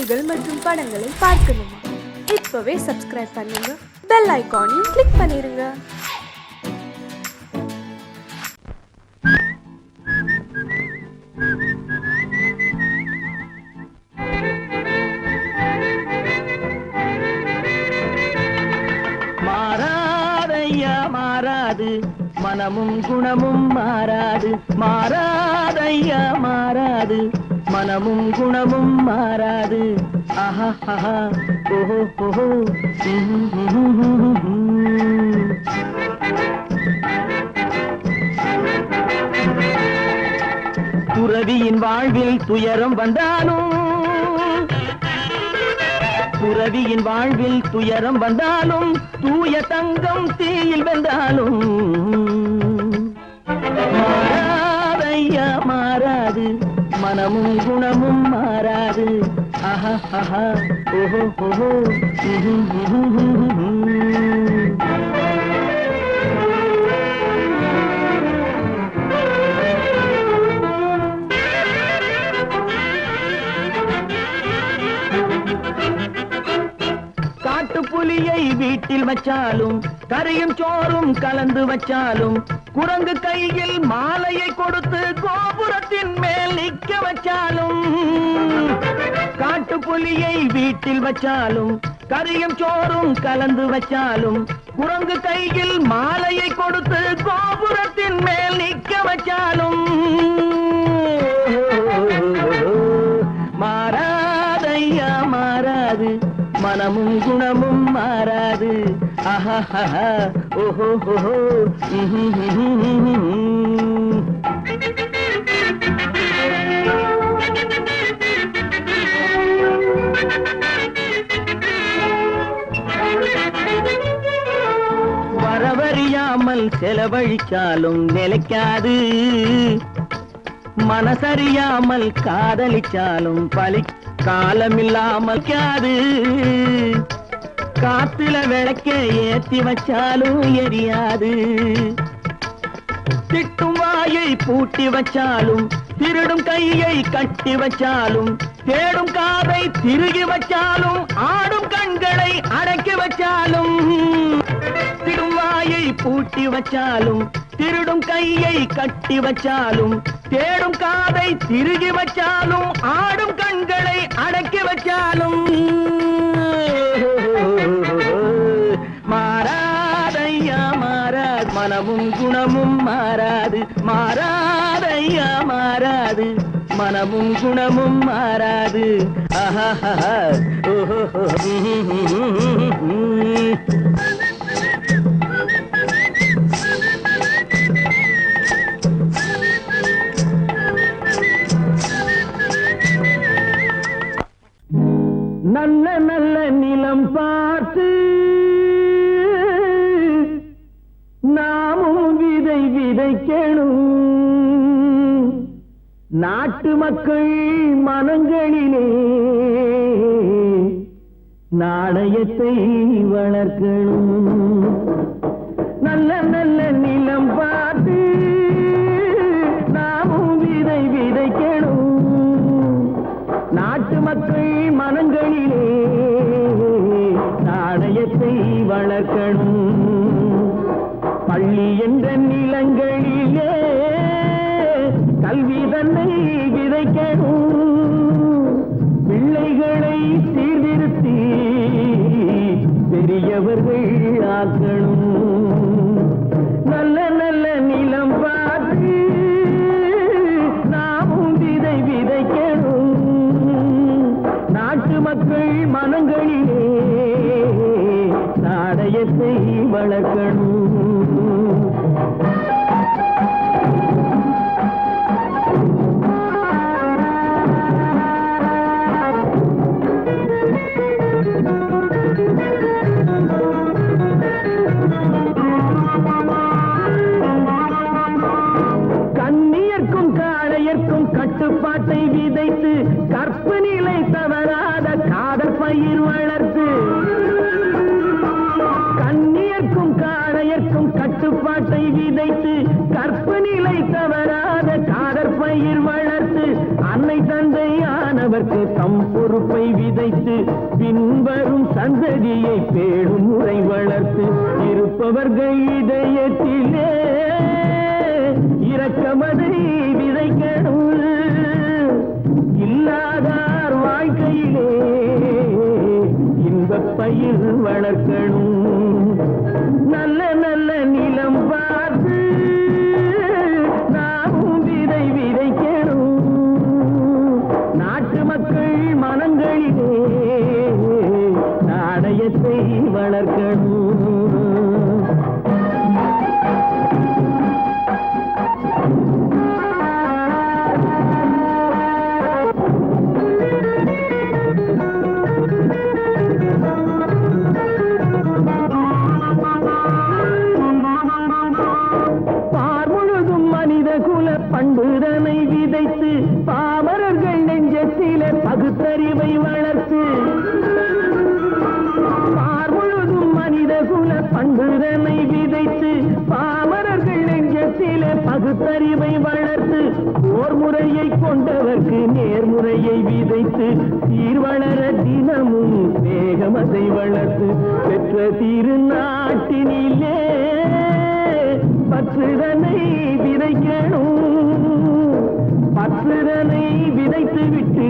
செய்திகள் மற்றும் படங்களை பார்க்கணுமா? இப்பவே சப்ஸ்கிரைப் பண்ணுங்க, பெல் ஐகானையும் கிளிக் பண்ணிருங்க. மாறாதையா மாறாது, மனமும் குணமும் மாறாது. மாறாதையா மாறாது, மனமும் குணமும் மாறாது. ஆஹா ஆஹா ஓஹோ ஓஹோ. துறவியின் வாழ்வில் துயரம் வந்தாலும், துறவியின் வாழ்வில் துயரம் வந்தாலும், தூய தங்கம் தீயில் வென்றாலும் மாறாதையா மாறாது, மனமும் குணமும் மாறாது. ஆஹா ஆஹா ஓஹோ ஓஹோ. புலியை வீட்டில் வச்சாலும், கரையும் சோறும் கலந்து வச்சாலும், குரங்கு கையில் மாலையை கொடுத்து கோபுரத்தின் மேல் நிற்க வச்சாலும், காட்டு புலியை வீட்டில் வச்சாலும், கரையும் சோறும் கலந்து வச்சாலும், குரங்கு கையில் மாலையை கொடுத்து கோபுரத்தின் மேல் நிற்க வச்சாலும் மாறாதையா மாறாது, மனமும் குணமும் மாறாது. ஆஹா ஆஹா ஓஹோ ஓஹோ. வரவறியாமல் செலவழிச்சாலும் நிலைக்காது, மனசறியாமல் காதலிச்சாலும் காலமில்லாமல் காது. காத்துல விளக்க ஏத்தி வச்சாலும் எரியாது, திட்டும் வாயை பூட்டி வச்சாலும், திருடும் கையை கட்டி வச்சாலும், தேடும் காதை திருகி வச்சாலும், ஆடும் கண்களை அடக்கி வச்சாலும், திடும் வாயை பூட்டி வச்சாலும், திருடும் கையை கட்டி வச்சாலும், தேடும் காதை திருகி வச்சாலும், ஆடும் கண்களை அடக்கி வச்சாலும் மாறாதையா மாறாது, மனமும் குணமும் மாறாது. மாறாதையா மாறாது, மனமும் குணமும் மாறாது. ஆஹா ஆஹா ஓஹோ. நல்ல நல்ல நிலம் பார்த்து நாமும் விதை விதைக்கணும், நாட்டு மக்கள் மனங்களிலே நாணயத்தை வளர்க்கணும். நல்ல நல்ல நிலம் பார்த்து நாமும் விதை விதைக்கணும், நாட்டு மக்கள் மனங்களிலே நாணயத்தை வளர்க்கணும். பள்ளி என்ற நிலங்களிலே கல்வி தன்னை விதைக்கணும், பிள்ளைகளை சீர்திருத்தி பெரியவர்கள் ஆக்கணும். நல்ல நல்ல நிலம் பார்த்து நாமும் விதை விதைக்கணும், நாட்டு மக்கள் மனங்களிலே நாணயத்தை வளர்க்கணும். கண்ணியர்க்கும் காளையர்க்கும் கட்டுப்பாட்டை விதைத்து, கற்பு நிலை தவறாத காதற் பயிர் வளர்த்து, கண்ணியர்க்கும் காளையர்க்கும் கட்டுப்பாட்டை விதைத்து, கற்பு நிலை தவறாத காதற் பயிர் வளர்த்து, அன்னை தந்தை ஆன அவரவர்க்கு தம் பொறுப்பை விதைத்து பின்வரும் சந்ததியை பேடும் முறை வளர்த்து இருப்பவர்கள் இதயத்திலே இரக்கமதை விதைக்கணும், இல்லாதார் வாழ்க்கையிலே இன்பப் பயிர் வளர்க்கணும். நல்ல நல்ல நிலம் பார்த்து நாமும் விதை விதைக்கணும், நாட்டு மக்கள் மனங்களிலே நாணயத்தை வளர்க்கணும். பண்புதனை விதைத்து பாமரர்கள் நெஞ்சத்திலே பகுத்தறிவை வளர்த்து பார்முழுதும் மனித குல பண்புதனை விதைத்து பாமரர்கள் நெஞ்சத்திலே பகுத்தறிவை வளர்த்து ஓர் முறையை கொண்டவர்க்கு நேர்முறையை விதைத்து சீர்வளர தினமும் வேகமதை வளர்த்து பெற்ற திருநாட்டினிலே பற்றுதனை விதைக்கணும், பற்றுதனை விதைத்து விட்டு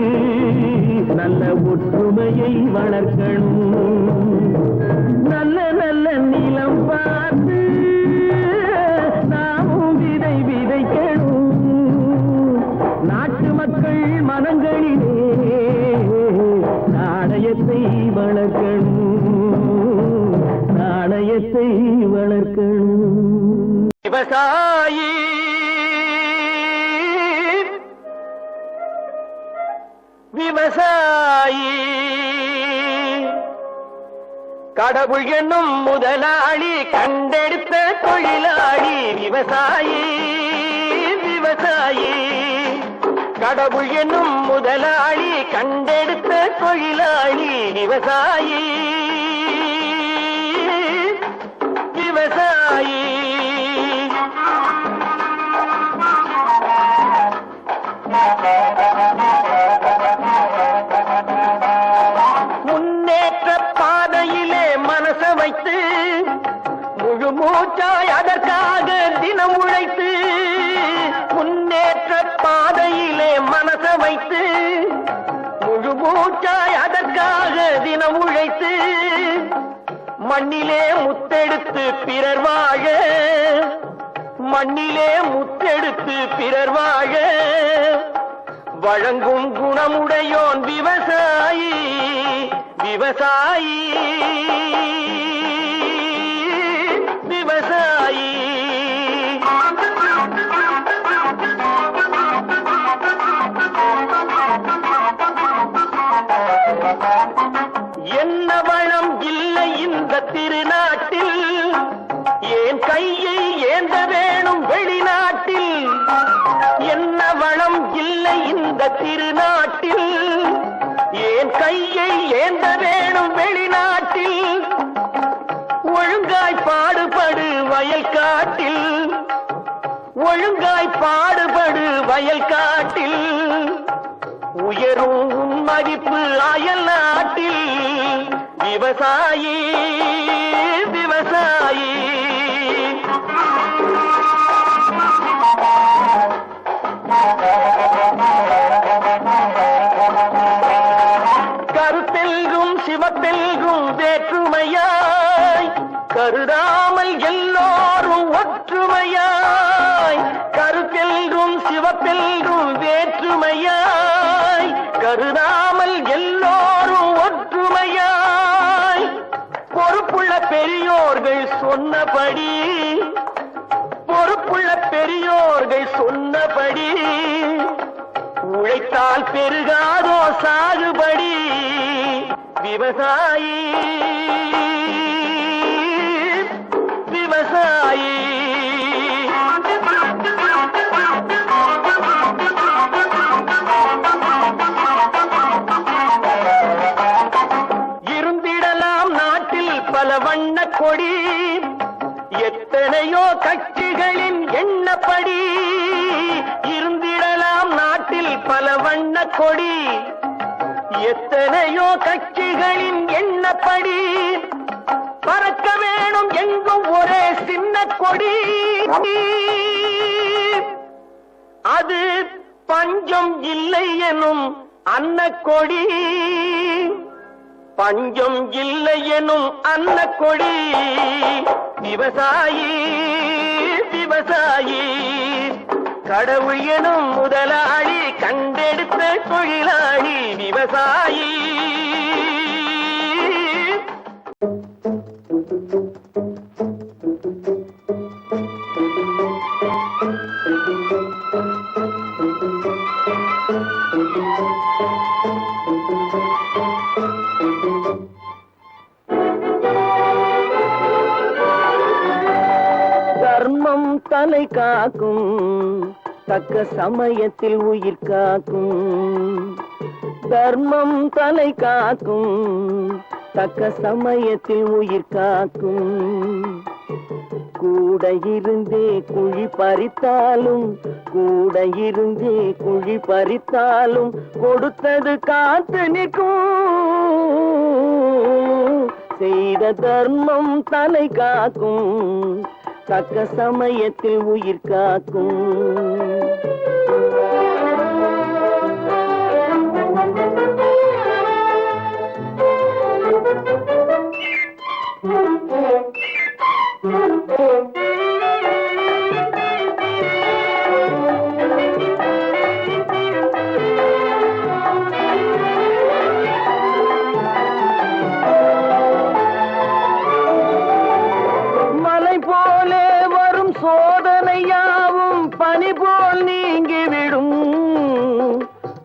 நல்ல ஒற்றுமையை வளர்க்கணும். நல்ல நல்ல நிலம் பார்த்து நாமும் விதை விதைக்கணும், நாட்டு மக்கள் மனங்களிலே நாணயத்தை வளர்க்கணும், நாணயத்தை வளர்க்கணும். விவசாயி விவசாயி கடவுள் என்னும் முதலாளி கண்டெடுத்த தொழிலாளி விவசாயி விவசாயி கடவுள் என்னும் முதலாளி கண்டெடுத்த தொழிலாளி விவசாயி விவசாயி. முன்னேற்ற பாதையிலே மனச வைத்து முழு மூச்சாய் அதற்காக தினம் உழைத்து முன்னேற்ற பாதையிலே மனச வைத்து முழு மூச்சாய் அதற்காக தினம் உழைத்து மண்ணிலே முத்தெடுத்து பிறர் வாழ மண்ணிலே முத்தெடுத்து பிறர் வாழ வழங்கும் குணமுடையோன் விவசாயி விவசாயி விவசாயி. என்ன வளம் இல்லை இந்த திருநாட்டில், ஏன் கையை ஏந்த வேணும் வெளிநாட்டில். என்ன வளம் இல்லை இந்த திருநாட்டில், ஏன் கையை ஏந்த வேணும் வெளிநாட்டில். ஒழுங்காய் பாடுபடு வயல் காட்டில், ஒழுங்காய் பாடுபடு வயல் காட்டில். உயரும் மதிப்பு அயல் நாட்டில். விவசாயி விவசாயி. கருத்தெல்கும் சிவத்தெல்கும் வேற்றுமையாய் கருதாமல் எல்லோரும் ஒற்றுமையாய். கருத்தெல்கும் சிவத்தெல்கும் வேற்றுமையாய் கருதாமல் எல்லோரும் ஒற்றுமையாய். பொறுப்புள்ள பெரியோர்கள் சொன்னபடி, பொறுப்புள்ள பெரியோர்கள் சொன்னபடி உழைத்தால் பெருகாதோ சாகுபடி. விவசாயி விவசாயி. இருந்திடலாம் நாட்டில் பல வண்ண கொடி, எத்தனையோ கட்சிகளின் எண்ணப்படி. இருந்திடலாம் நாட்டில் பல வண்ண கொடி, எத்தனையோ கட்சிகளின் எண்ணப்படி பறக்க வேணும் எங்கும் ஒரே சின்ன கொடி. அது பஞ்சம் இல்லை எனும் அன்னக்கொடி, பஞ்சம் இல்லை எனும் அன்னக்கொடி. விவசாயி விவசாயி கடவுள் எனும் முதலாளி கண்டெடுத்த தொழிலாளி விவசாயி. தர்மம் தலை காக்கும், தக்க சமயத்தில் உயிர் காக்கும். தர்மம் தலை காக்கும், தக்க சமயத்தில் உயிர் காக்கும். கூட இருந்தே குழி பறித்தாலும், கூட இருந்தே குழி பறித்தாலும் கொடுத்தது காத்து நிற்கும். செய்த தர்மம் தலை காக்கும், தக்க சமயத்தில் உயிர் காக்கும். மலை போலே வரும் சோதனையாவும் பனி போல் நீங்கிவிடும்.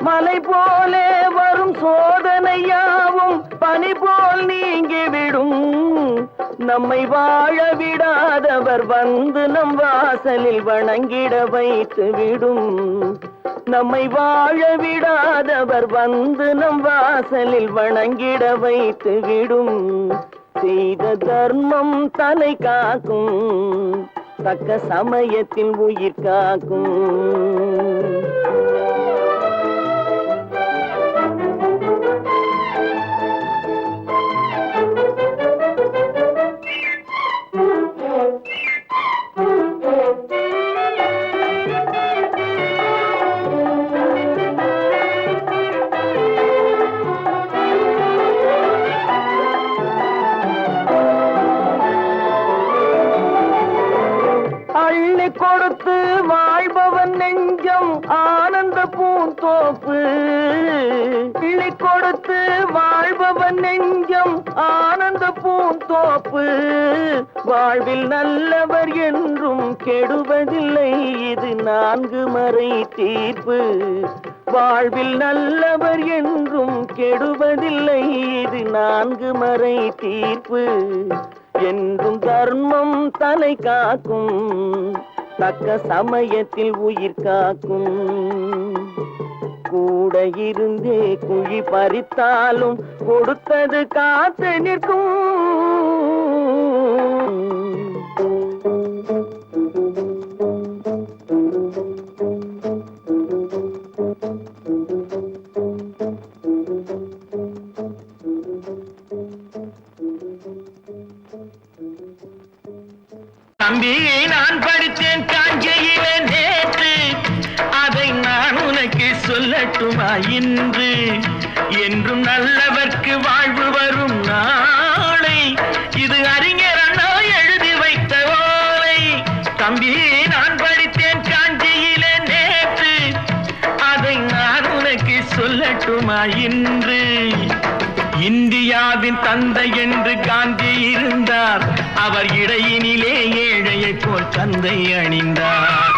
மலை போலே வரும் சோதனையாவும் பனி போல் நீங்கிவிடும். நம்மை வாழ விடாதவர் வந்து நம் வாசலில் வணங்கிட வைத்து விடும். நம்மை வாழ விடாதவர் வந்து நம் வாசலில் வணங்கிட வைத்து விடும். செய்த தர்மம் தலை காக்கும், தக்க சமயத்தில் உயிர் காக்கும். அள்ளி கொடுத்து வாழ்பவன் நெஞ்சம் ஆனந்த பூந்தோப்பு. அள்ளி கொடுத்து வாழ்பவன் நெஞ்சம் ஆனந்த பூந்தோப்பு. வாழ்வில் நல்லவர் என்றும் கெடுவதில்லை, இது 4 மறை தீர்ப்பு. வாழ்வில் நல்லவர் என்றும் கெடுவதில்லை, இது 4 மறை தீர்ப்பு. என்றும் தர்மம் தலை காக்கும், தக்க சமயத்தில் உயிர் காக்கும். கூட இருந்தே குழி பறித்தாலும் கொடுத்தது காத்து நிற்கும். தம்பி, நான் படித்தேன் காஞ்சியிலே நேற்று, அதை நான் உனக்கு சொல்லட்டுமா இன்று? என்றும் நல்லவர்க்கு வாழ்வு வரும் நாளை, இது அறிஞர் அண்ணா எழுதி வைத்த ஓலை. தம்பி, நான் படித்தேன் காஞ்சியிலே நேற்று, அதை நான் உனக்கு சொல்லட்டுமா இன்று? இந்தியாவின் தந்தை என்று காந்தி இருந்தார், அவர் இடையினிலே ஏழையை போல் தந்தை அணிந்தார்.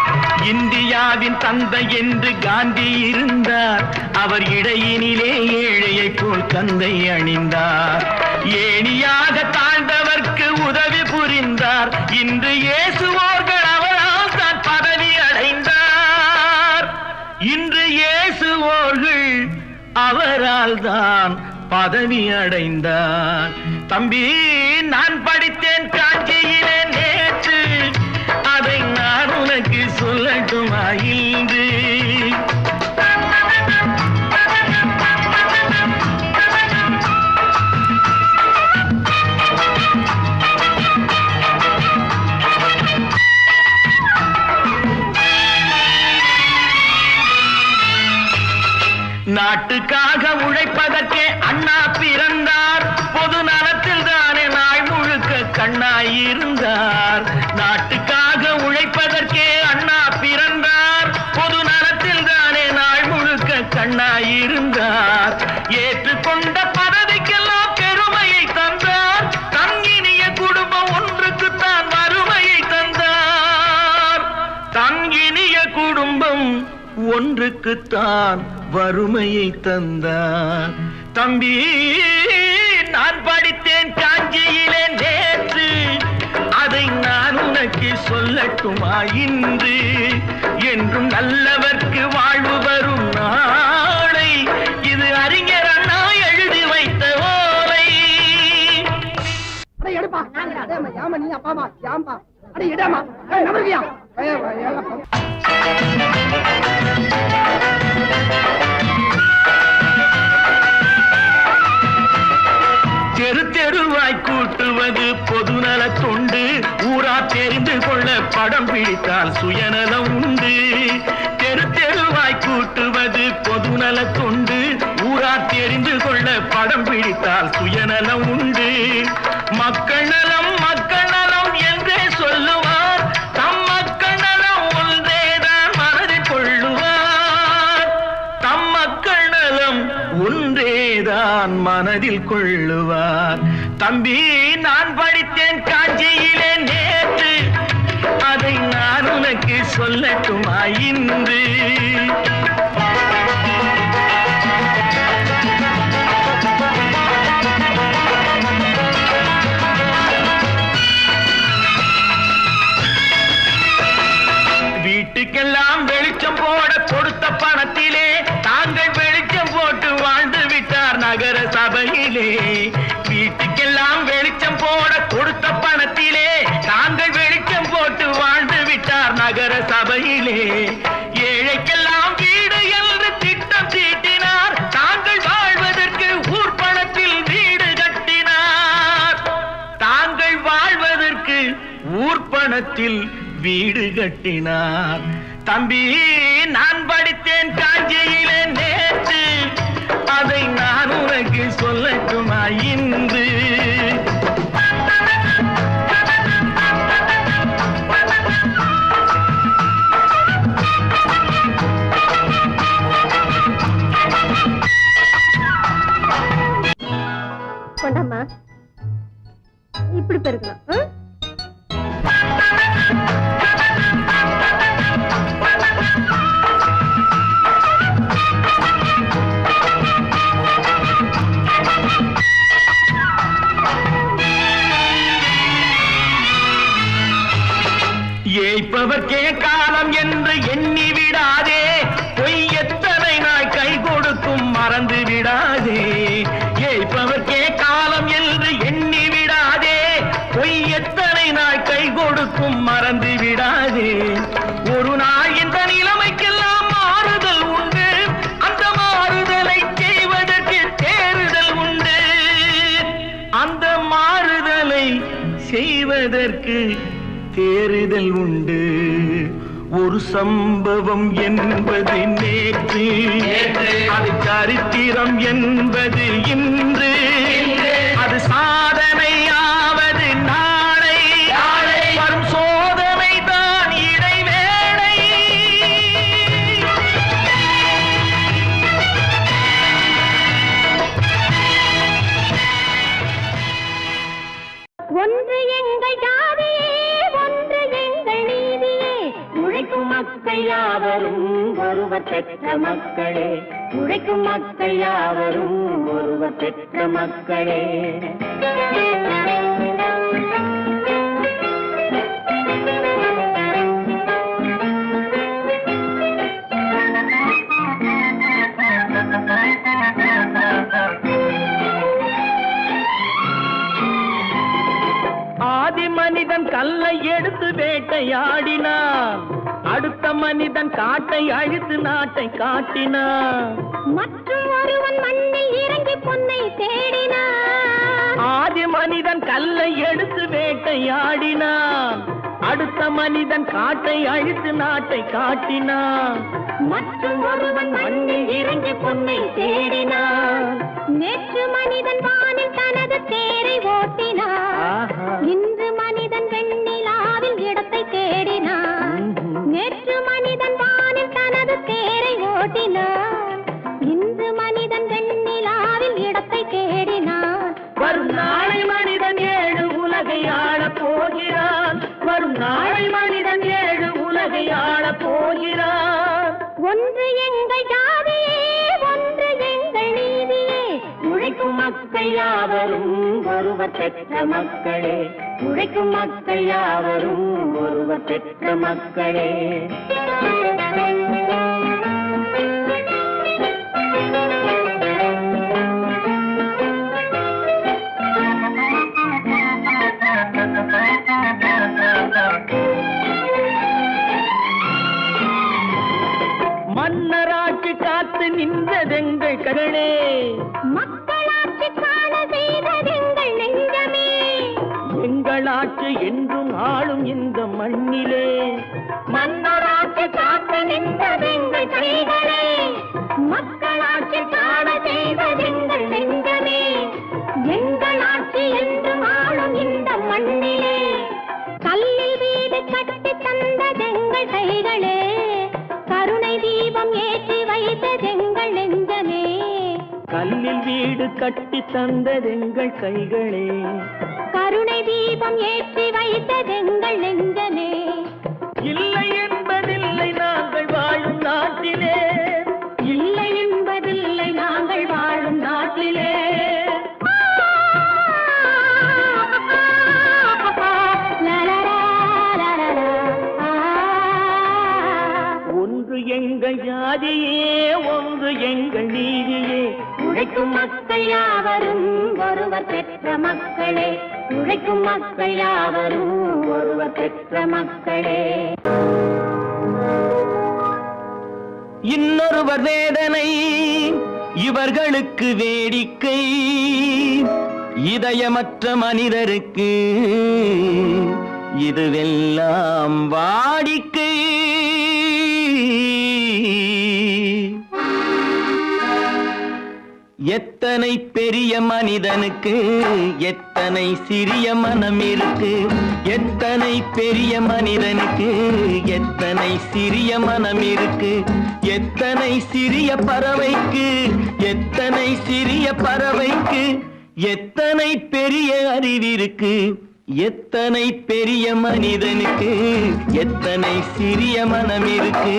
இந்தியாவின் தந்தை என்று காந்தி இருந்தார், அவர் இடையினிலே ஏழையை போல் தந்தை அணிந்தார். ஏணியாக தாழ்ந்தவர்க்கு உதவி புரிந்தார், இன்று இயேசுவோர்கள் அவரால் தான் பதவி அடைந்தார். இன்று இயேசுவோர்கள் அவரால் தான் பதவி அடைந்தார். தம்பி, நான் படித்தேன் காஞ்சியிலே நேற்று, அதை நான் உனக்கு சொல்லட்டுமா இன்று? நாட்டுக்காக உழைப்பதற்கே அண்ணா பிறந்தார். பொது நலத்தில் தானே நாள் முழுக்க கண்ணாயிருந்தார். நாட்டுக்காக உழைப்பதற்கே அண்ணா பிறந்தார். பொது நலத்தில் தானே நாள் முழுக்க கண்ணாயிருந்தார். ஏற்றுக்கொண்ட பதவிக்கெல்லாம் பெருமையை தந்தார். தங்கினிய குடும்பம் ஒன்றுக்குத்தான் வறுமையை தந்தார். தங்கினிய குடும்பம் ஒன்றுக்குத்தான் வறுமையை தந்தார். தம்பி, நான் படித்தேன் காஞ்சியிலே நேற்று, அதை நான் உனக்கு சொல்லட்டுமா இன்று? என்றும் நல்லவர்க்கு வாழ்வு வரும் நாளை, இது அறிஞர் அண்ணா எழுதி வைத்த ஓலை. தெரு தெருவாய் கூட்டுவது பொதுநல தொண்டு. ஊரா தெரிந்து கொள்ள படம் பிடித்தால் சுயநலம் உண்டு. தெரு தெருவாய் கூட்டுவது பொதுநல தொண்டு. ஊரா தெரிந்து கொள்ள படம் பிடித்தால் சுயநலம் உண்டு. மக்கள் நலம் மக்கள் நலம் என்றே சொல்லுவார். தம் மக்கள் நலம் ஒன்றேதான் மனதில் கொள்ளுவார். தம் மக்கள் நலம் ஒன்றேதான் மனதில் கொள்ளுவார். தம்பி, நான் படித்தேன் காஞ்சியிலே நேற்று, அதை நான் உனக்கு சொல்லட்டுமா இன்று? வீட்டுக்கெல்லாம் வெளிச்சம் போட கொடுத்த பணத்திலே தாங்கள் வெளிச்சம் போட்டு வாழ்ந்து விட்டார் நகர சபையிலே. வீட்டுக்கெல்லாம் வெளிச்சம் போட கொடுத்த பணத்திலே தாங்கள் வெளிச்சம் போட்டு வாழ்ந்து விட்டார் நகர சபையிலே. ஏழைக்கெல்லாம் வீடு என்று திட்டம் தீட்டினார். தாங்கள் வாழ்வதற்கு ஊர்பணத்தில் வீடு கட்டினார். தாங்கள் வாழ்வதற்கு ஊர்பணத்தில் வீடு கட்டினார். தம்பி, நான் படித்தேன் காஞ்சியிலே நேற்று, அதை நான் உனக்கு சொல்லட்டுமா இன்று? கொண்டாமா, இப்படி பெருக்கலாம். ஏய்ப்பவர்க்கே காலம் என்று எண்ணி விடாதே. பொய் எத்தனை நாய் கை கொடுக்கும் மறந்து விடாதே. ஏய்ப்பவர்க்கே காலம் என்று எண்ணி விடாதே. பொய் எத்தனை நாய் கை கொடுக்கும் மறந்து விடாதே. ஒரு நாள் இந்த நிலைமைக்கெல்லாம் மாறுதல் உண்டு. அந்த மாறுதலை செய்வதற்கு தேறுதல் உண்டு. அந்த மாறுதலை செய்வதற்கு தேறுதல் உண்டு. ஒரு சம்பவம் என்பது நேற்று, அது சரித்திரம் என்பது இன்று. அது சாதனையாவது நாளை, வரும் சோதனை தான் இடைவேளை. ஒன்று எங்கள் ஜாதியே, ஒன்று எங்கள் நீதியே. உழைக்கும் மக்கள் யாவரும் ஒருவர் பெற்ற மக்களே. உழைக்கும் மக்கள் யாவரும் ஒருவர் பெற்ற மக்களே. ஆதி மனிதன் கல்லை எடுத்து வேட்டையாடினான். அடுத்த மனிதன் காட்டை அழித்து நாட்டை காட்டினான். மற்றும் ஒருவன் மண்ணில் இறங்கி பொன்னை தேடினான். ஆதி மனிதன் கல்லை எடுத்து வேட்டையாடினான். அடுத்த மனிதன் காட்டை அழித்து நாட்டை காட்டினான். மற்றும் ஒருவன் மண்ணில் இறங்கி பொன்னை தேடினான். நேற்று மனிதன் வானில் தனது தேரை ஓட்டினான். இன்று மனிதன் வெண்ணிலாவில் இடத்தை தேடினான். நேற்று மனிதன் வானில் தனது தேரை ஓட்டினான். இன்று மனிதன் வெண்ணிலாவில் இடத்தை தேடினான். வரும் நாளை மனிதன் 7 உலகை ஆளப் போகிறான். வரும் நாளை மனிதன் 7 உலகை ஆளப் போகிறான். ஒன்று எங்கள் ஜாதியே, ஒன்று எங்கள் நீதியே. உழைக்கும் மக்கள் யாவரும் ஒருவர் பெற்ற மக்களே. உழைக்கும் மக்கள் யாவரும் ஒருவர் பெற்ற மக்களே. மன்னராட்சி காத்து நின்றதெங்கள் கரணே. மக்களாட்சி காண செய்ததெங்கள் நெஞ்சமே. எங்கள் ஆட்சி என்றும் ஆளும் இந்த மண்ணிலே. மன்னராட்சி காத்து நின்றதெங்கள் கைகளே. மக்களாட்சி காண செய்ததெங்கள் நெஞ்சமே. எங்கள் ஆட்சி என்றும் ஆளும் இந்த மண்ணிலே. கல்லில் வீடு கட்டி தந்ததெங்கள் கைகளே. கருணை தீபம் ஏற்றி வைத்ததெங்கள் நெஞ்சமே. கல்லில் வீடு கட்டி தந்ததெங்கள் கைகளே. கருணை தீபம் ஏற்றி வைத்ததெங்கள் நெஞ்சமே. இல்லை என்பதில்லை நாங்கள் வாழும் நாட்டிலே. இல்லை என்பதில்லை நாங்கள் வாழும் நாட்டிலே. ஒன்று எங்கள் ஜாதியே, ஒன்று எங்கள் நீதியே. உழைக்கும் மக்கள் யாவரும் ஒருவர் பெற்ற மக்களே. உழைக்கும் மக்கள் யாவரும் ஒருவர் பெற்ற மக்களே. இன்னொருவர் வேதனை இவர்களுக்கு வேடிக்கை. இதயமற்ற மனிதருக்கு இதுவெல்லாம் வாடிக்கை. எத்தனை பெரிய மனிதனுக்கு எத்தனை சிறிய மனம் இருக்கு. எத்தனை பெரிய மனிதனுக்கு எத்தனை சிறிய மனம் இருக்கு. எத்தனை சிறிய பறவைக்கு எத்தனை சிறிய பறவைக்கு எத்தனை பெரிய அறிவிருக்கு. எத்தனை பெரிய மனிதனுக்கு எத்தனை சிறிய மனம் இருக்கு.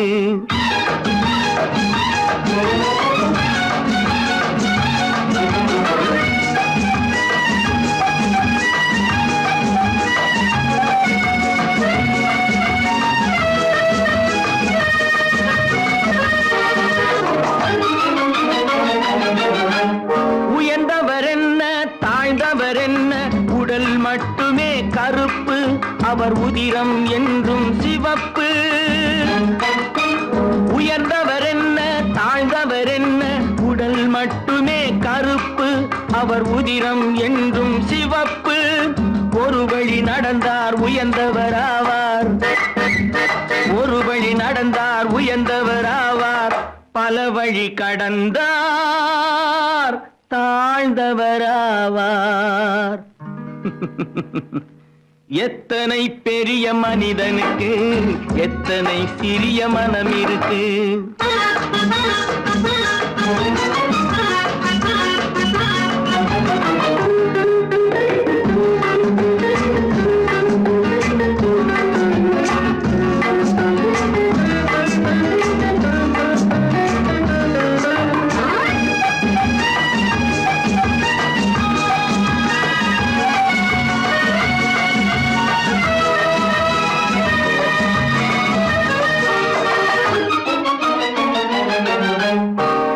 உயர்ந்தவர் என்ன தாழ்ந்தவர் என்ன, உடல் மட்டுமே கருப்பு, அவர் உதிரம் என்றும் சிவப்பு. உயர்ந்தவர் என்ன தாழ்ந்தவர் என்ன, உடல் மட்டுமே கருப்பு, அவர் உதிரம் என்றும் சிவப்பு. ஒரு வழி நடந்தார் உயர்ந்தவராவார். ஒரு வழி நடந்தார் உயர்ந்தவராவார். பல வழி கடந்தார் தாழ்ந்தவராவார். எத்தனை பெரிய மனிதனுக்கு எத்தனை சிறிய மனம் இருக்கு.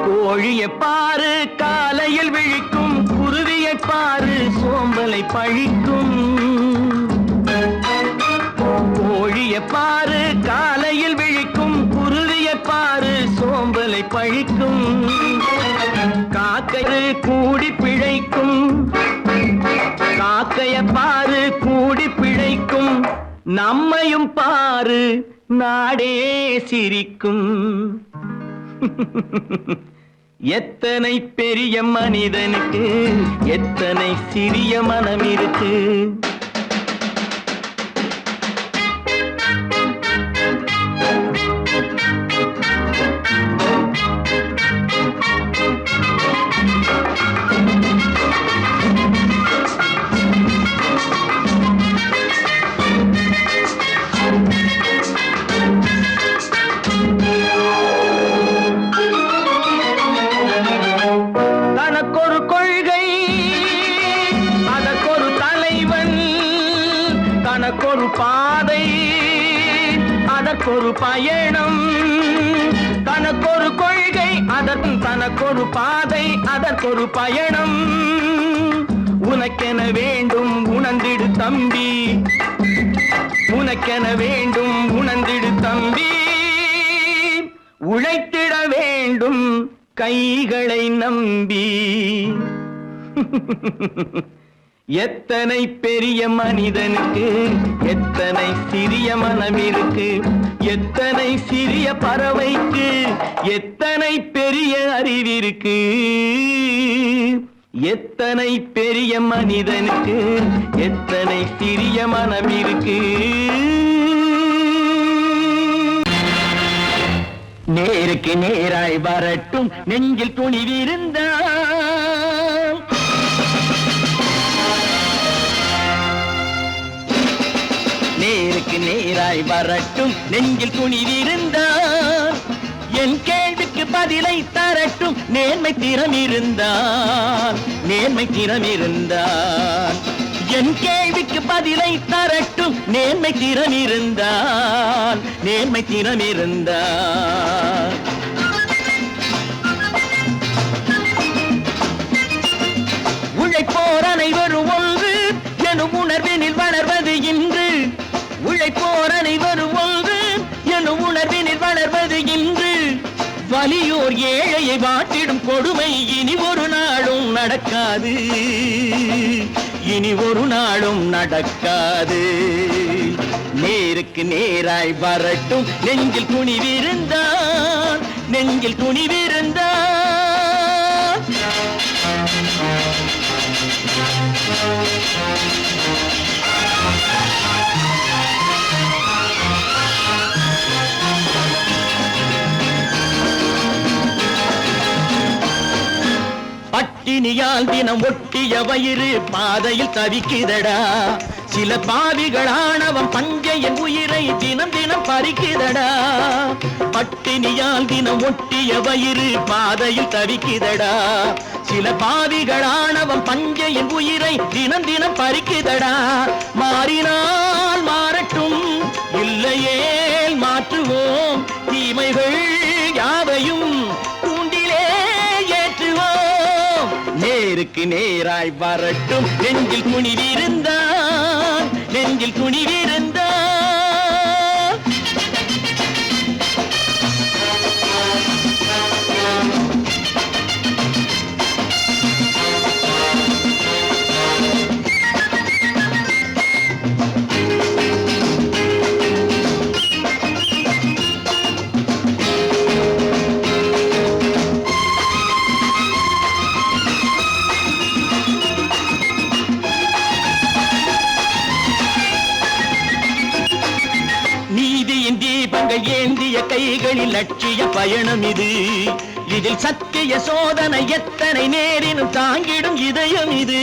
கோழியை பாரு காலையில் விழிக்கும், குருவியை பாரு சோம்பலை பழிக்கும். கோழியை பாரு காலையில் விழிக்கும், குருவியை பாரு சோம்பலை பழிக்கும். காக்கை கூடி பிழைக்கும், காக்கைய பாரு கூடி பிழைக்கும். நம்மையும் பாரு நாடே சிரிக்கும். எத்தனை பெரிய மனிதனுக்கு எத்தனை சிறிய மனம் இருக்கு. தனக்கொரு கொள்கை அதற்கொரு தலைவன், தனக்கொரு பாதை அதற்கொரு பயணம். தனக்கொரு கொள்கை தனக்கொரு பாதை அதற்கொரு பயணம். உனக்கென வேண்டும் உணர்ந்திடு தம்பி, உனக்கென வேண்டும் உணர்ந்திடு தம்பி. உழைத்திட வேண்டும் கைகளை நம்பி. எத்தனை பெரிய மனிதனுக்கு எத்தனை சிறிய மனம் இருக்கு. எத்தனை சிறிய பறவைக்கு எத்தனை பெரிய அறிவிருக்கு. எத்தனை பெரிய மனிதனுக்கு எத்தனை சிறிய மனம் இருக்கு. நேருக்கு நேராய் வரட்டும் நெஞ்சில் துணிவிருந்தால். நேருக்கு நேராய் வரட்டும் நெஞ்சில் துணிவிருந்தால். என் கேள்விக்கு பதிலை தரட்டும் நேர்மை திறம் இருந்தால். நேர்மை திறம் இருந்தால் என் கேள்விக்கு பதிலை தரட்டும் நேர்மை திறம் இருந்தால். நேர்மை திறம் இருந்தால் உழைப்போர் அனைவரும் ஒன்று எனும் உணர்வினில் வளர்வது இன்று. உழைப்போர் அனைவரும் ஒன்று எனும் உணர்வினில் வளர்வது இன்று. வலியோர் ஏழையை வாட்டிடும் கொடுமை இனி ஒரு நாளும் நடக்காது. இனி ஒரு நாளும் நடக்காது. நேருக்கு நேராய் வரட்டும் நெஞ்சில் துணிவிருந்தால். நெஞ்சில் துணிவிருந்தால் பட்டினியால் தினம் ஒட்டிய வயிறு பாதையில் தவிக்குதடா. சில பாவிகளானவன் பஞ்சையின் உயிரை தினம் தினம் பறிக்குதடா. பட்டினியால் தினம் ஒட்டிய வயிறு பாதையில் தவிக்குதடா. சில பாவிகளானவன் பஞ்சையின் உயிரை தினம் தினம் பறிக்குதடா. மாறினால் மாறட்டும் இல்லையே மாற்றுவோம். தீமைகள் யாவையும் கூண்டிலே ஏற்றுவோம். நேருக்கு நேராய் வரட்டும் நெஞ்சில் துணிவிருந்தால். நெஞ்சில் துணிவிருந்தால் ஏந்திய கைகளில் லட்சிய பயணம் இது. இதில் சத்திய சோதனை எத்தனை நேரினும் தாங்கிடும் இதயம் இது.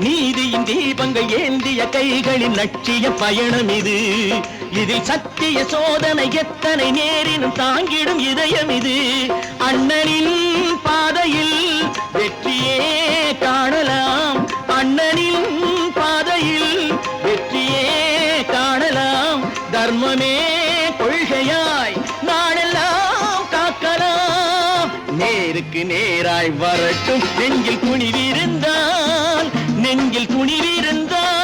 நீதியின் தீபங்கள் ஏந்திய கைகளில் லட்சிய பயணம் இது. இதில் சத்திய சோதனை எத்தனை நேரினும் தாங்கிடும் இதயம் இது. அண்ணனின் பாதையில் வெற்றியே காணலாம். அண்ணனின் பாதையில் வெற்றியே காணலாம். தர்மமே கொள்கையாய் நாளெல்லாம் காக்கலாம். நேருக்கு நேராய் வரட்டும் நெஞ்சில் துணிவிருந்தால். நெஞ்சில் துணிவிருந்தால்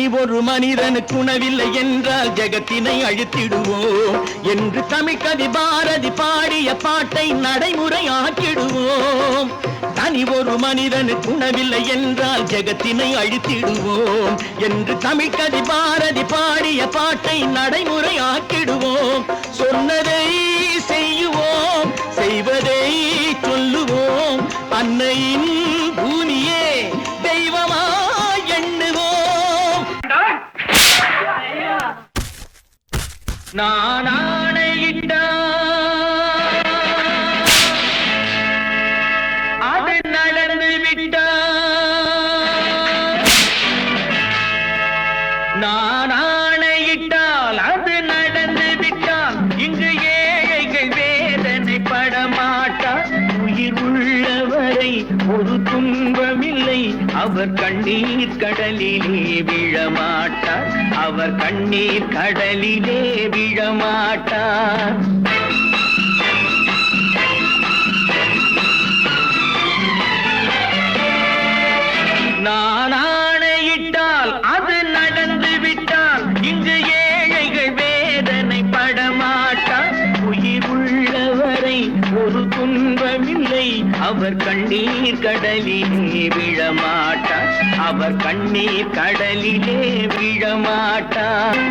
தனி ஒரு மனிதனுக்கு உணவில்லை என்றால் ஜெகத்தினை அழித்திடுவோம் என்று தமிழ்கவி பாரதி பாடிய பாட்டை நடைமுறை ஆக்கிடுவோம். தனி ஒரு மனிதனுக்கு உணவில்லை என்றால் ஜெகத்தினை அழித்திடுவோம் என்று தமிழ்கவி பாரதி பாடிய பாட்டை நடைமுறை ஆக்கிடுவோம். சொன்னதை செய்யுவோம், செய்வதை சொல்லுவோம், அன்னையின் பூமியே தெய்வமா எண்ணுவோம். நான் ஆணையிட்டால் அது நடந்து விட்டால், நான் ஆணையிட்டால் அது நடந்து விட்டால் இங்கு ஏழைகள் வேதனை படமாட்டார். உயிர் உள்ளவரை ஒரு துன்பமில்லை, அவர் கண்ணீர் கடலிலே விழமாட்டார், அவர் கண்ணீர் கடலிலே விழமாட்டார். நான் ஆணையிட்டால் அது நடந்து விட்டால் இங்கு ஏழைகள் வேதனை படமாட்டார். உயிர் உள்ளவரை ஒரு துன்பமில்லை, அவர் கண்ணீர் கடலிலே விழமாட்டார், அவர் கண்ணீர் கடலிலே விழமாட்டார்.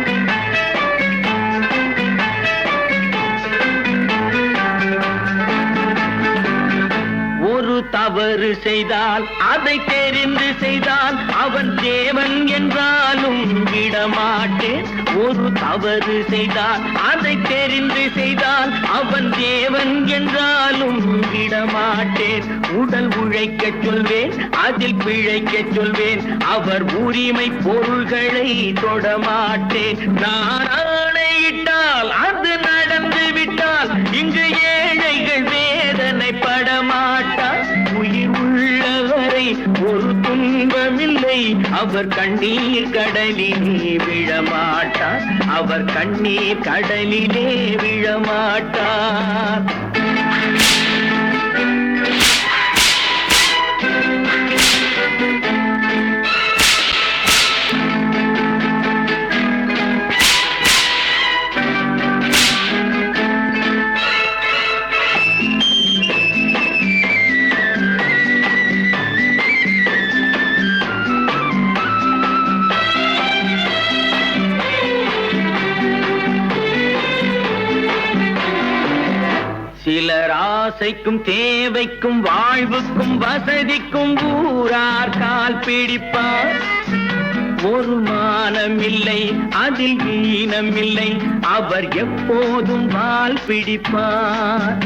ஒரு தவறு செய்தால் அதை தெரிந்து செய்தால் அவன் தேவன் என்றாலும் விடமாட்டேன். ஒரு தவறு செய்தால் அதை தெரிந்து செய்தால் அவன் தேவன் என்றாலும் விடமாட்டேன். உடல் உழைக்கச் சொல்வேன், அதில் பிழைக்கச் சொல்வேன், அவர் உரிமை பொருள்களை தொடமாட்டேன். நான் ஆணையிட்டால் அது நடந்து விட்டால் இங்கு ஏழைகள் வேதனை படமாட்டார். உயிர் உள்ளவரை ஒரு துன்பமில்லை, அவர் கண்ணீர் கடலிலே விழமாட்டார், அவர் கண்ணீர் கடலிலே விழமாட்டார். சிலர் ஆசைக்கும் தேவைக்கும் வாழ்வுக்கும் வசதிக்கும் ஊரார் கால் பிடிப்பார். ஒரு மானமில்லை, அதில் ஈனமில்லை, அவர் எப்போதும் வால் பிடிப்பார்.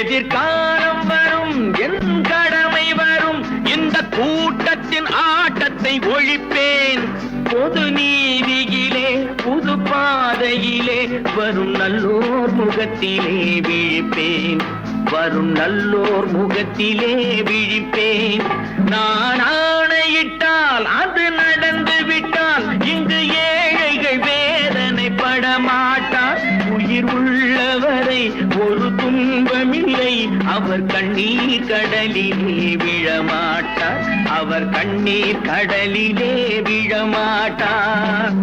எதிர்காலம் வரும், என் கடமை வரும், இந்த கூட்டத்தின் ஆட்டத்தை ஒழிப்பேன். பொது நீதியிலே புது பாதையிலே வரும் நல்லோர் முகத்திலே விழிப்பேன், வரும் நல்லோர் முகத்திலே விழிப்பேன். நான் ஆணையிட்டால் அது நடந்து விட்டால் இங்கு ஏழைகள் வேதனை படமாட்டார். உயிர் உள்ளவரை ஒரு துன்பமில்லை, அவர் கண்ணீர் கடலிலே விழமாட்டார், அவர் கண்ணீர் கடலிலே விழமாட்டார்.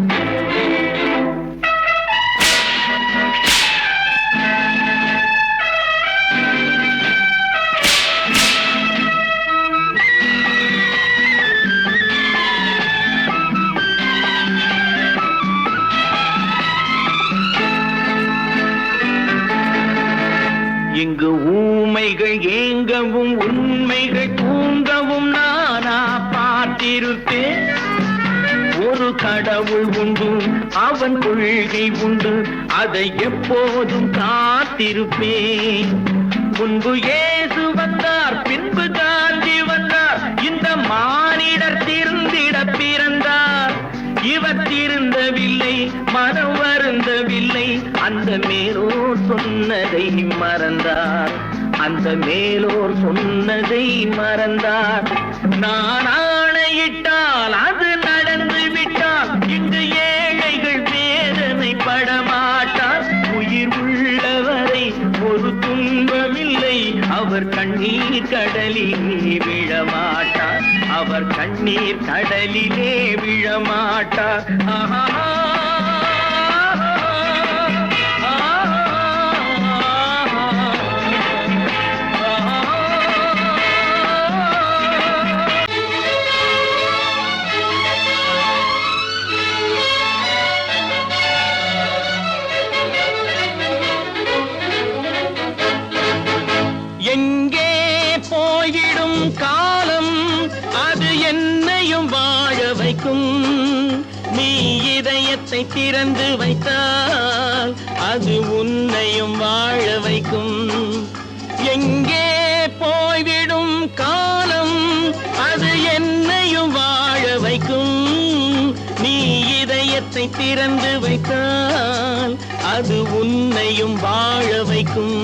இங்கு ஊமைகள் ஏங்கவும் உண்மைகள் தூங்கவும் நானா பார்த்திருப்பேன். ஒரு கடவுள் உண்டு, அவன் கொள்கை உண்டு, அதை எப்போதும் காத்திருப்பேன். முன்பு இயேசு வந்தார், பின்பு காந்தி வந்தார், இந்த மானிடர் திருந்திட பிறந்தார். இவர் திருந்தவில்லை, மனம் வருந்தவில்லை, அந்த மேலோர் சொன்னதை மறந்தார், அந்த மேலோர் சொன்னதை மறந்தார். நான் ஆணையிட்டால் அது நடந்து விட்டால் இங்கு ஏழைகள் வேதனை படமாட்டார். உயிர் உள்ளவரை ஒரு துன்பமில்லை, அவர் கண்ணீர் கடலிலே விழமாட்டார், அவர் கண்ணீர் கடலிலே விழமாட்டார். ஆஹா எங்கே போய்விடும் காலம் அது என்னையும் வாழ வைக்கும். நீ இதயத்தை திறந்து வைத்தால் அது உன்னையும் வாழ வைக்கும். எங்கே போய்விடும் காலம் அது என்னையும் வாழ வைக்கும். நீ இதயத்தை திறந்து வைத்தால் அது உன்னையும் வாழ வைக்கும்.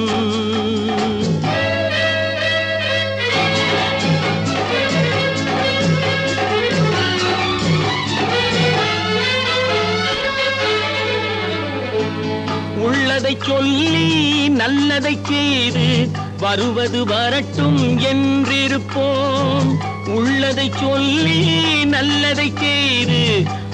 உள்ளதை சொல்லி நல்லதை செய்து வருவது வரட்டும் என்றிருப்போம். உள்ளதை சொல்லி நல்லதை செய்து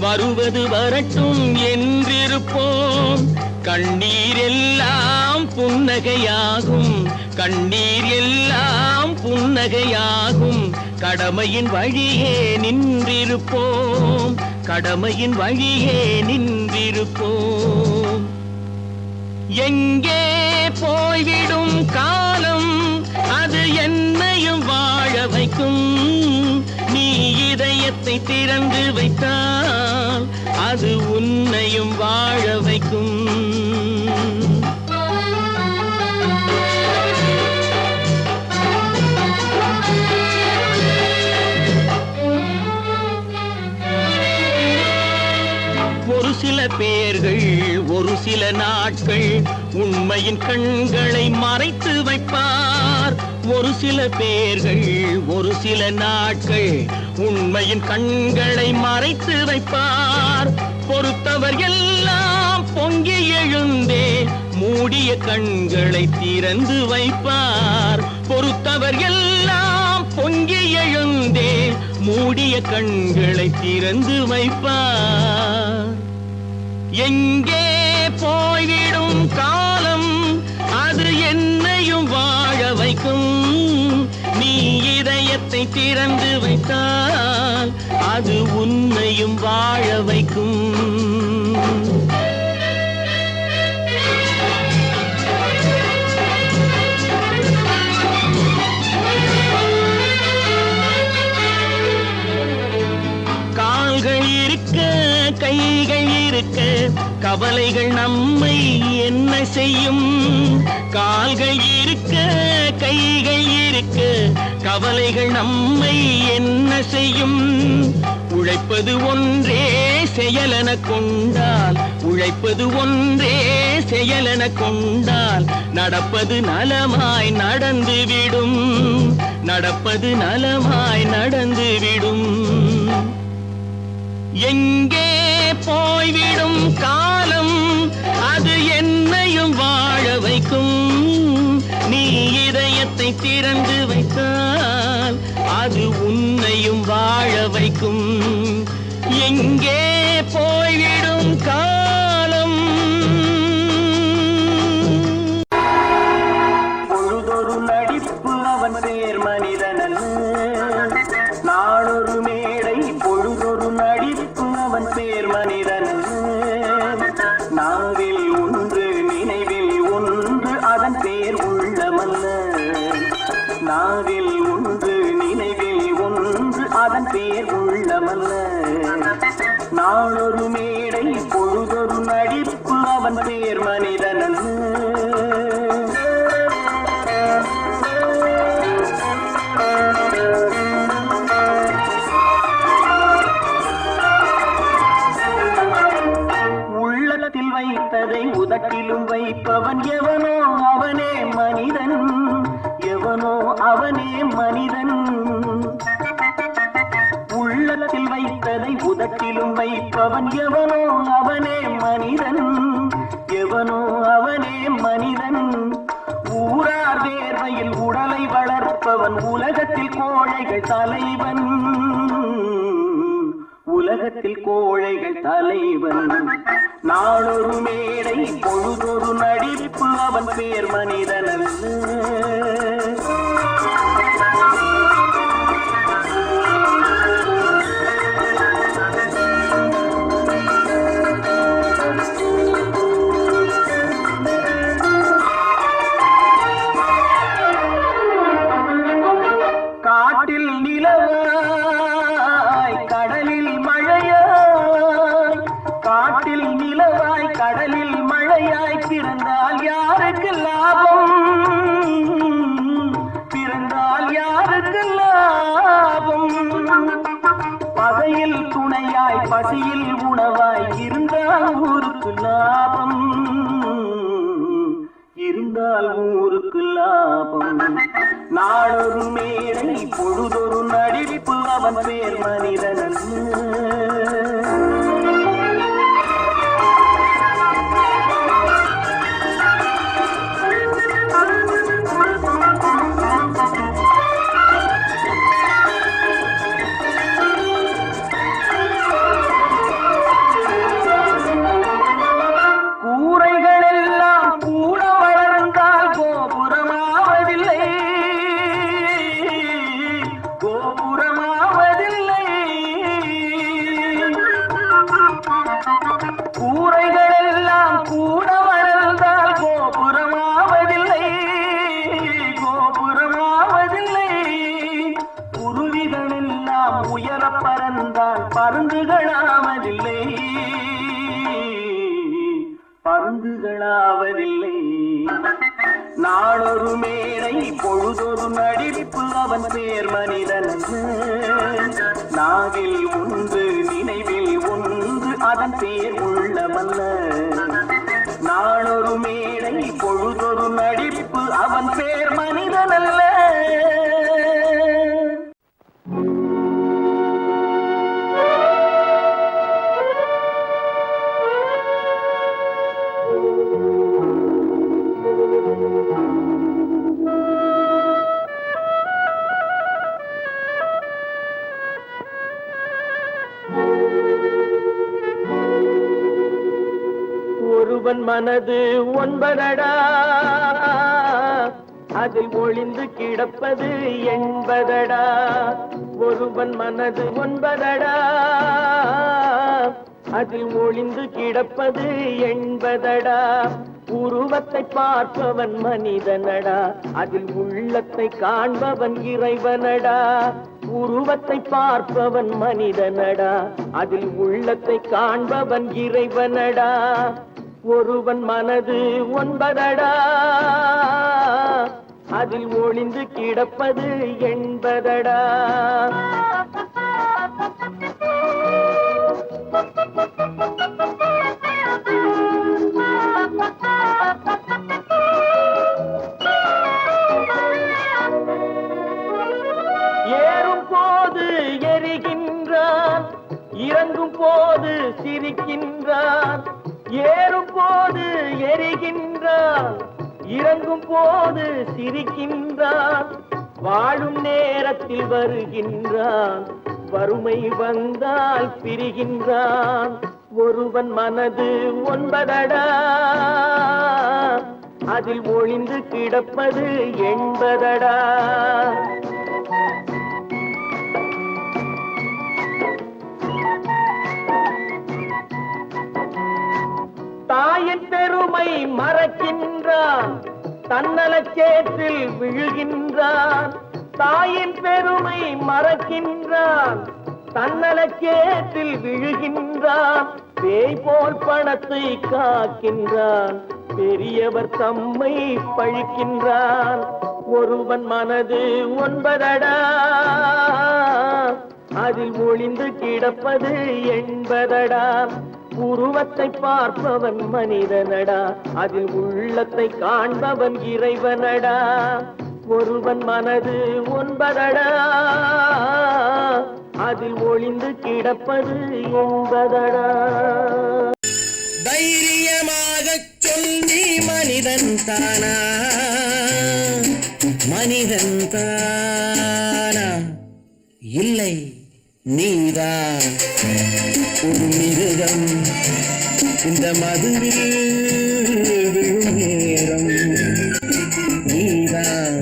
வருவது வரட்டும் என்றிருப்போம். கண்ணீர் எல்லாம் புன்னகையாகும், கண்ணீர் எல்லாம் புன்னகையாகும். கடமையின் வழியே நின்றிருப்போம், கடமையின் வழியே நின்றிருப்போம். எங்கே போய்விடும் காலம் அது என்னையும் வாழ வைக்கும். நீ இதயத்தை திறந்து வைத்தால் அது உன்னையும் வாழ வைக்கும். ஒரு சில பேர்கள் ஒரு சில நாட்கள் உண்மையின் கண்களை மறைத்து வைப்பார். ஒரு சில பேர்கள் ஒரு சில நாட்கள் உண்மையின் கண்களை மறைத்து வைப்பார். பொறுத்தவர் எல்லாம் பொங்கி எழுந்தே மூடிய கண்களை திறந்து வைப்பார். பொறுத்தவர் எல்லாம் பொங்கி எழுந்தே மூடிய கண்களை திறந்து வைப்பார். எங்கே போய்விடும் காலம் அது என்னையும் வாழ வைக்கும். நீ இதயத்தை திறந்து வைத்தால் அது உன்னையும் வாழ வைக்கும். கால்கள் இருக்க கைகள் இருக்க கவலைகள் நம்மை என்ன செய்யும். கால்கள் இருக்க கைகள் இருக்க கவலைகள் நம்மை என்ன செய்யும். உழைப்பது ஒன்றே செயலென கொண்டால், உழைப்பது ஒன்றே செயலென கொண்டால் நடப்பது நலமாய் நடந்துவிடும், நடப்பது நலமாய் நடந்துவிடும். எங்கே போய்விடும் காலம் அது என்னையும் வாழ வைக்கும். நீ இதயத்தை திறந்து வைத்தால் அது உன்னையும் வாழ வைக்கும். எங்கே போய்விடும் காலம். பொழுதொரு நடிப்பு அவன் பேர் மனிதனன், நாளொரு மேடை பொழுதொரு நடிப்பு அவன் பேர் மனிதனன். நாவில் ஒன்று நினைவில் ஒன்று அதன் பேர் உள்ளமல்ல. நாவில் ஒன்று நினைவில் ஒன்று அதன் பேர் உள்ளமல்ல. நாளொரு மேடை பொழுதொரு நடிப்பு அவன் பேர் மனிதனன். உள்ளத்தில் வைத்ததை உதட்டிலும் வைப்பவன் எவனோ அவனே மனிதன், எவனோ அவனே மனிதன். உள்ளத்தில் வைத்ததை உதட்டிலும் வைப்பவன் எவனோ அவனே மனிதன், எவனோ அவனே மனிதன். ஊரார் வேர்வையில் உடலை வளர்ப்பவன் உலகத்தில் கோழைகள் தலைவன். உலகத்தில் கோழைகள் தலைவன். நாளொரு மேடை பொழுதொரு நடிப்பு அவன் பேர் மனிதனல்ல. காட்டில் நிலவாய் கடலில் மழையாய், காட்டில் நிலவாய் கடலில் மழையாய் பிறந்தால் யாருக்கு லாபம்? பிறந்தால் யாருக்கு லாபம்? பகையில் துணையாய் பசியில் உணவாய் இருந்தால் ஊருக்கு லாபம். இருந்தால் ஊருக்கு லாபம். நாளொரு மேடை பொழுதொரு நடிப்பு அவன் பேர் மனிதனல்ல. பருந்துகளாவதில்லை, பருந்துகளாவதில்லை. நாளொரு மேடை பொழுதொரு நடிப்பு அவன் பேர் மனிதனல்ல. நாவில் ஒன்று நினைவில் ஒன்று அதன் பேர் உள்ளமல்ல. நாளொரு மேடை பொழுதொரு நடிப்பு அவன் பேர் மனிதனல்ல. ஒருவன் மனது ஒன்பதடா, அதில் ஒளிந்து கிடப்பது என்பதடா. ஒருவன் மனது ஒன்பதடா, அதில் ஒளிந்து கிடப்பது என்பதடா. உருவத்தை பார்ப்பவன் மனிதனடா, அதில் உள்ளத்தை காண்பவன் இறைவனடா. உருவத்தை பார்ப்பவன் மனிதனடா, அதில் உள்ளத்தை காண்பவன் இறைவனடா. ஒருவன் மனது ஒன்பதடா, அதில் ஒளிந்து கிடப்பது என்பதடா. ஏறும் போது எரிகின்றான், இறங்கும் போது சிரிக்கின்றான். ஏறும் போது எரிகின்றான், இறங்கும் போது சிரிக்கின்றான். வாழும் நேரத்தில் வருகின்றான், வறுமை வந்தால் பிரிகின்றான். ஒருவன் மனது ஒன்பதடா, அதில் ஒளிந்து கிடப்பது என்பதடா. தாயின் பெருமை மறக்கின்றான், தன்னலச்சேற்றில் விழுகின்றான். தாயின் பெருமை மறக்கின்றான், தன்னலச்சேற்றில் விழுகின்றான். பேய் போல் பணத்தை காக்கின்றான், பெரியவர் தம்மை பழிக்கின்றான். ஒருவன் மனது ஒன்பதடா, அதில் ஒளிந்து கிடப்பது என்பதடா. உருவத்தை பார்ப்பவன் மனிதனடா, அதில் உள்ளத்தை காண்பவன் இறைவனடா. ஒருவன் மனது ஒன்பதடா, அதில் ஒளிந்து கிடப்பது என்பதடா. தைரியமாக சொல்லி மனிதன் தானா மனிதன் தானா இல்லை நீதான் ஒரு மிருகம் இந்த மதுவில் விழும் நேரம் நீதான்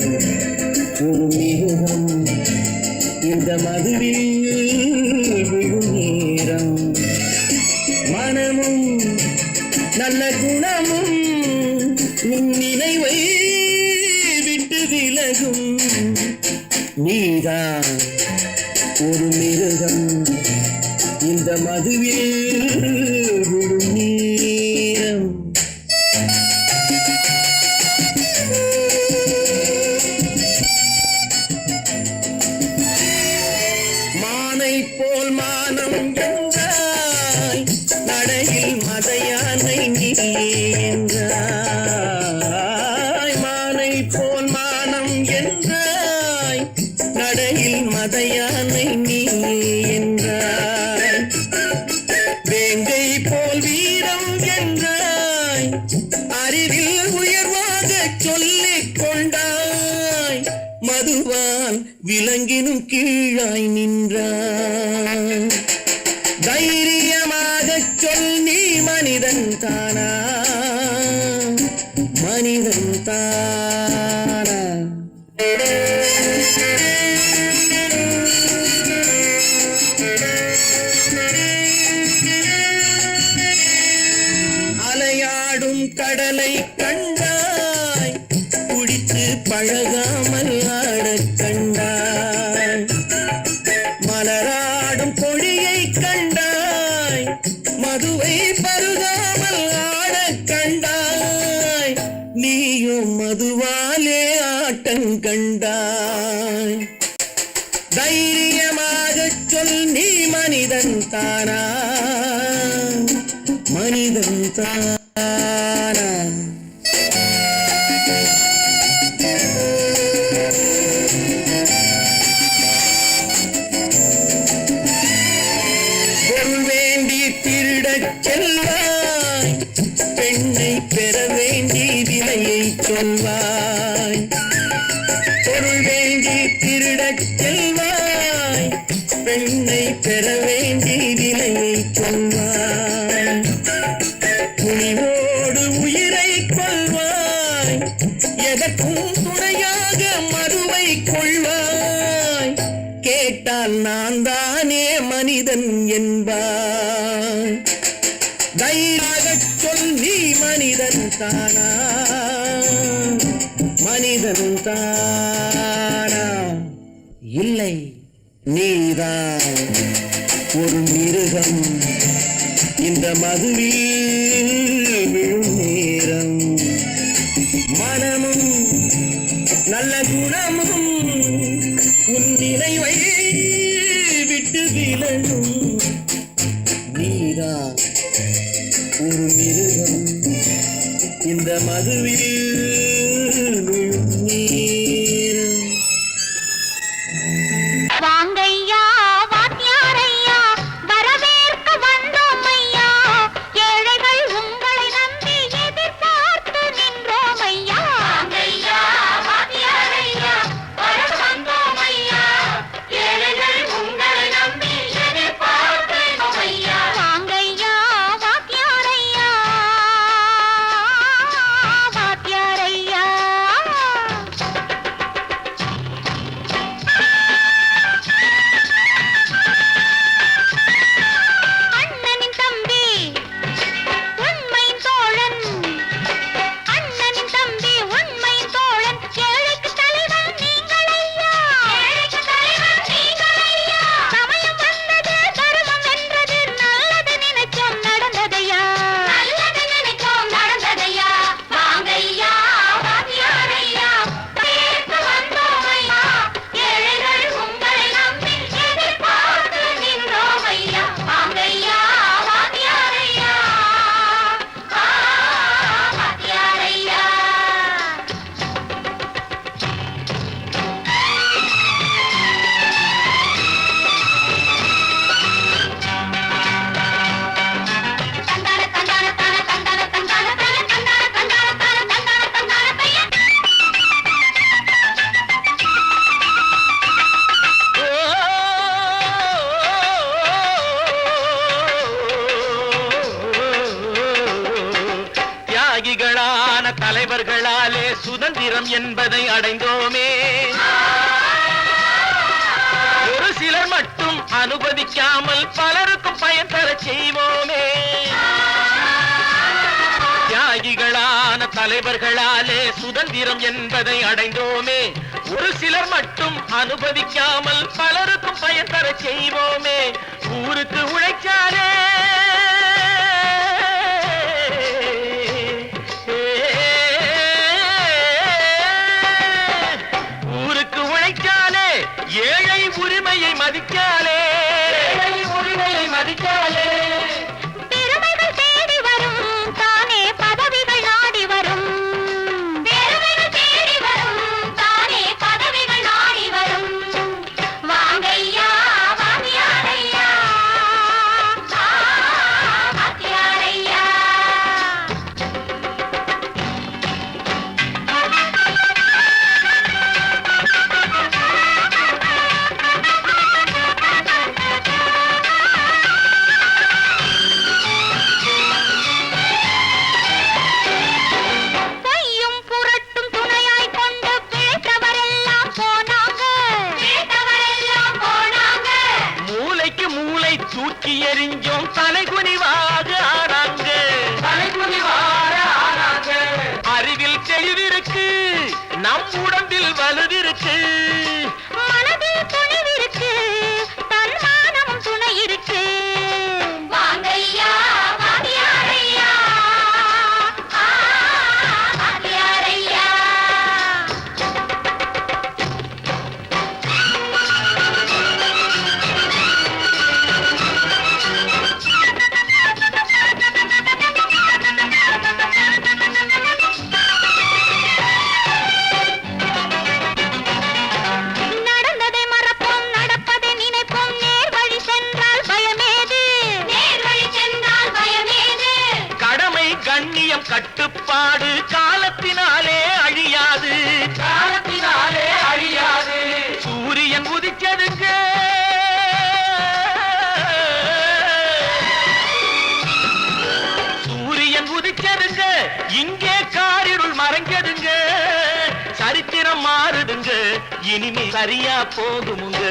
ஒரு மிருகம் இந்த மதுவில் விழும் நேரம் மனமும் நல்ல குணமும் உன் நினைவை விட்டு விலகும் நீதான் ஒரு மிருகம் இந்த மதுவில் விழும் நேரம் மானை போல் மானம் என்றாய் நடையில் மதையானை நீ என்றாய் மானை போல் மானம் என்றாய் நடையில் மதையானை நீ என்றாய் வேங்கை போல் வீரம் என்றாய் அறிவில் உயர்வாக சொல்லிக் கொண்டாய் மதுவால் விலங்கினும் கீழாய் நின்றாய் தைரியமாக சொல் நீ மனிதன் தானா மனிதன் தானா அலையாடும் கடலை கண்டாய் குடித்து பழகாமல் ஆடக் கண்டாய் மலராடும் கொடியை கண்டாய் மதுவை பருகாமல் ஆடக் கண்டாய் நீயும் மதுவாலே ஆட்டம் கண்டாய் தைரியமாக சொல் நீ மனிதன் தானா மனிதன் தானா பொருள் வேண்டி திருடச் செல்வாய் பெண்ணை பெற வேண்டி விலையை சொல்வாய் பொருள் வேண்டி திருடச் செல்வாய் பெண்ணை பெற வேண்டி விலையை சொல்வாய் துணிவோடு உயிரை கொள்வாய் எதற்கும் துணையாக மறுவை கொள்வாய் கேட்டால் நான் தானே மனிதன் என்பாய் தைரியமாக சொல் நீ மனிதன் தானா மனிதன் தானா இல்லை நீதான் ஒரு மிருகம் இந்த மதுவில் விழும் நேரம் மனமும் நல்ல குணமும் உன் நினைவை விட்டு விலகும் நீதான் ஒரு மிருகம் இந்த மதுவில் விழும் நேரம் வாங்கையா வாத்தியாரையா வரவேற்க வந்தோம் ஐயா ஏழைகள் உங்களை நம்பி எதிர்பார்த்து நின்றோம் ஐயா வாங்கையா வாத்தியாரையா வரவேற்க வந்தோம் ஐயா ஏழைகள் உங்களை நம்பி எதிர்பார்த்து நின்றோம் ஐயா வாங்கையா வாத்தியாரையா சுதந்திரம் என்பதை அடைந்தோமே. ஒரு சிலர் மட்டும் அனுமதிக்காமல் பலருக்கும் பயன் தர செய்வோமே. தியாகிகளான தலைவர்களாலே சுதந்திரம் என்பதை அடைந்தோமே. ஒரு சிலர் மட்டும் அனுமதிக்காமல் பலருக்கும் பயன் தர செய்வோமே. ஊருக்கு உழைச்சாலே ஊருக்கு உழைச்சாலே ஏழை உரிமையை மதிக்காலே உரிமையை மதிக்காலே பெருமைகள் தேடி வரும் தானே பதவிகள் நாடி வரும். பெருமைகள் தேடி வரும் தானே பதவிகள் நாடி வரும். வாங்கையா வாத்தியாரையா வாத்தியாரையா. பொய்யும் புரட்டும் துணையாய் கொண்டு பிழைத்தவரெல்லாம் போனாங்க. பிழைத்தவரெல்லாம் போனாங்க. மூளைக்கு மூளை தூக்கி எறிஞ்சோம் தலைகுனிவாக ஆனாங்க. அறிவில் தெளிவிருக்கு நம் உடம்பில் வலுவிருக்கு. மனதில் துணிவிருக்கு தன்மானமும் துணை இருக்கு. வாங்கையா வாத்தியாரையா வாத்தியாரையா. நடந்ததை மறப்போம் நடப்பதை நினைப்போம். நேர் வழி சென்றால் பயமேது. நேர் வழி சென்றால் பயமேது. கடமை கண்ணியம் கட்டுப்பாடு காலத்தினாலே அழியாது. காலத்தினாலே அழியாது. சூரியன் உதிச்சதுங்க சூரியன் உதிச்சதுங்க இங்கே காரிருள் மறைஞ்சதுங்க. சரித்திரம் மாறுதுங்க இனிமே சரியா போகுமுங்க.